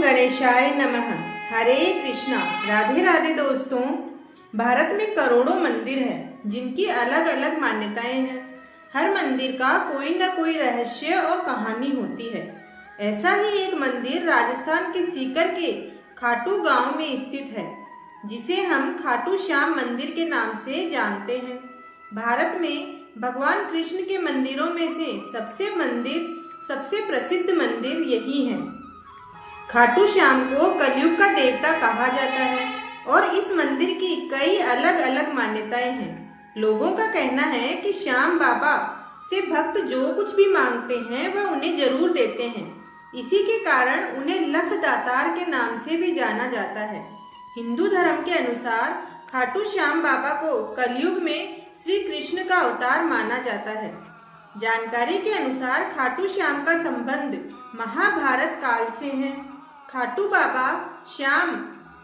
गणेशाय नमः। हरे कृष्णा। राधे राधे दोस्तों। भारत में करोड़ों मंदिर हैं जिनकी अलग अलग मान्यताएं हैं। हर मंदिर का कोई न कोई रहस्य और कहानी होती है। ऐसा ही एक मंदिर राजस्थान के सीकर के खाटू गांव में स्थित है, जिसे हम खाटू श्याम मंदिर के नाम से जानते हैं। भारत में भगवान कृष्ण के मंदिरों में से सबसे प्रसिद्ध मंदिर यही है। खाटू श्याम को कलयुग का देवता कहा जाता है और इस मंदिर की कई अलग अलग मान्यताएं हैं। लोगों का कहना है कि श्याम बाबा से भक्त जो कुछ भी मांगते हैं वह उन्हें जरूर देते हैं। इसी के कारण उन्हें लख दातार के नाम से भी जाना जाता है। हिंदू धर्म के अनुसार खाटू श्याम बाबा को कलयुग में श्री कृष्ण का अवतार माना जाता है। जानकारी के अनुसार खाटू श्याम का संबंध महाभारत काल से है। खाटू बाबा श्याम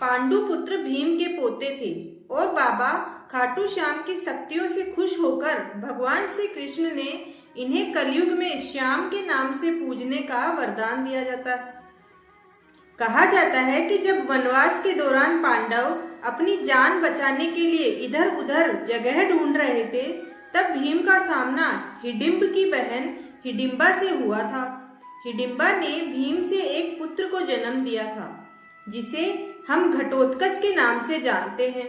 पांडु पुत्र भीम के पोते थे और बाबा खाटू श्याम की शक्तियों से खुश होकर भगवान श्री कृष्ण ने इन्हें कलयुग में श्याम के नाम से पूजने का वरदान दिया जाता है। कहा जाता है कि जब वनवास के दौरान पांडव अपनी जान बचाने के लिए इधर उधर जगह ढूंढ रहे थे, तब भीम का सामना हिडिंब की बहन हिडिंबा से हुआ था। हिडिंबा ने भीम से एक पुत्र को जन्म दिया था, जिसे हम घटोत्कच के नाम से जानते हैं।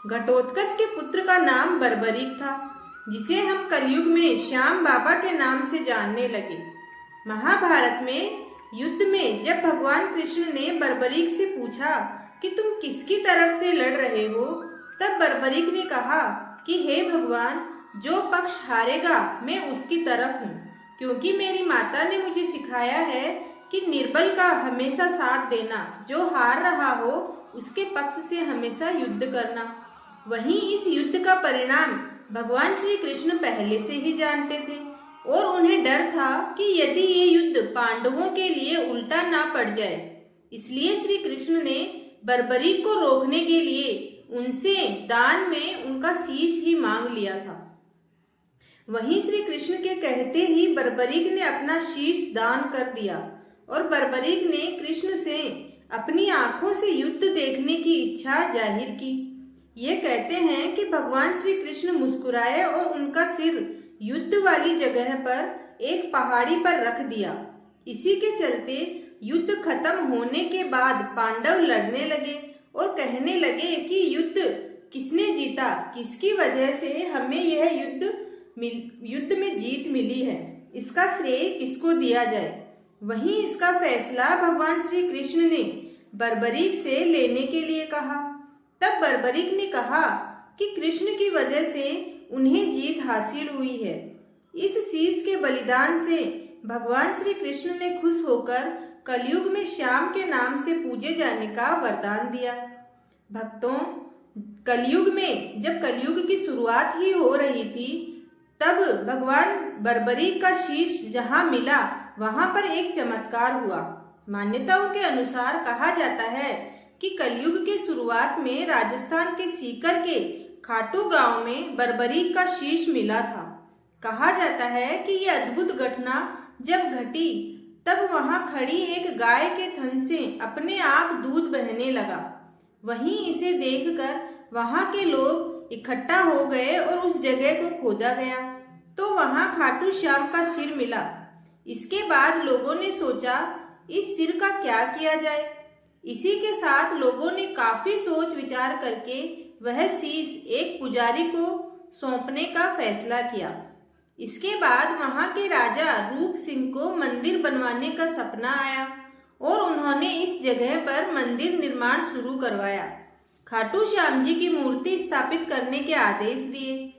घटोत्कच के पुत्र का नाम बर्बरीक था, जिसे हम कलयुग में श्याम बाबा के नाम से जानने लगे। महाभारत में युद्ध में जब भगवान कृष्ण ने बर्बरीक से पूछा कि तुम किसकी तरफ से लड़ रहे हो, तब बर्बरीक ने कहा कि हे भगवान, जो पक्ष हारेगा मैं उसकी तरफ हूँ, क्योंकि मेरी माता ने मुझे सिखाया है कि निर्बल का हमेशा साथ देना, जो हार रहा हो उसके पक्ष से हमेशा युद्ध करना। वहीं इस युद्ध का परिणाम भगवान श्री कृष्ण पहले से ही जानते थे और उन्हें डर था कि यदि ये युद्ध पांडवों के लिए उल्टा ना पड़ जाए, इसलिए श्री कृष्ण ने बर्बरीक को रोकने के लिए उनसे दान में उनका शीश ही मांग लिया था। वहीं श्री कृष्ण के कहते ही बर्बरीक ने अपना शीश दान कर दिया और बर्बरीक ने कृष्ण से अपनी आंखों से युद्ध देखने की इच्छा जाहिर की। ये कहते हैं कि भगवान श्री कृष्ण मुस्कुराए और उनका सिर युद्ध वाली जगह पर एक पहाड़ी पर रख दिया। इसी के चलते युद्ध खत्म होने के बाद पांडव लड़ने लगे और कहने लगे कि युद्ध किसने जीता, किसकी वजह से हमें यह युद्ध में जीत मिली है, इसका श्रेय किसको दिया जाए। वहीं इसका फैसला भगवान श्री कृष्ण ने बर्बरीक से लेने के लिए कहा। तब बर्बरीक ने कहा कि कृष्ण की वजह से उन्हें जीत हासिल हुई है। इस शीश के बलिदान से भगवान श्री कृष्ण ने खुश होकर कलयुग में श्याम के नाम से पूजे जाने का वरदान दिया। भक्तों, कलयुग में जब कलयुग की शुरुआत ही हो रही थी, तब भगवान बर्बरीक का शीश जहां मिला वहां पर एक चमत्कार हुआ। मान्यताओं के अनुसार कहा जाता है कि कलयुग के शुरुआत में राजस्थान के सीकर के खाटू गांव में बर्बरीक का शीश मिला था। कहा जाता है कि यह अद्भुत घटना जब घटी, तब वहां खड़ी एक गाय के थन से अपने आप दूध बहने लगा। वहीं इसे देखकर वहां के लोग इकट्ठा हो गए और उस जगह को खोदा गया तो वहां खाटू श्याम का सिर मिला। इसके बाद लोगों ने सोचा इस सिर का क्या किया जाए। इसी के साथ लोगों ने काफी सोच विचार करके वह शीश एक पुजारी को सौंपने का फैसला किया। इसके बाद वहां के राजा रूप सिंह को मंदिर बनवाने का सपना आया और उन्होंने इस जगह पर मंदिर निर्माण शुरू करवाया। खाटू श्याम जी की मूर्ति स्थापित करने के आदेश दिए।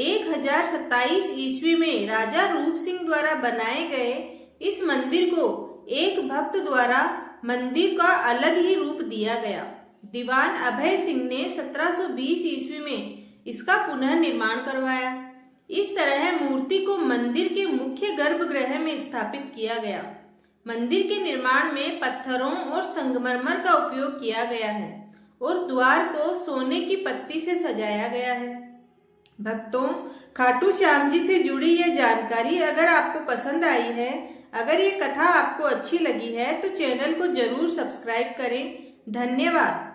1027 ईस्वी में राजा रूप सिंह द्वारा बनाए गए इस मंदिर को एक भक्त द्वारा मंदिर का अलग ही रूप दिया गया। दीवान अभय सिंह ने 1720 ईस्वी में इसका पुनर्निर्माण करवाया। इस तरह मूर्ति को मंदिर के मुख्य गर्भगृह में स्थापित किया गया। मंदिर के निर्माण में पत्थरों और संगमरमर का उपयोग किया गया है और द्वार को सोने की पत्ती से सजाया गया है। भक्तों, खाटू श्याम जी से जुड़ी यह जानकारी अगर आपको पसंद आई है, अगर ये कथा आपको अच्छी लगी है तो चैनल को जरूर सब्सक्राइब करें। धन्यवाद।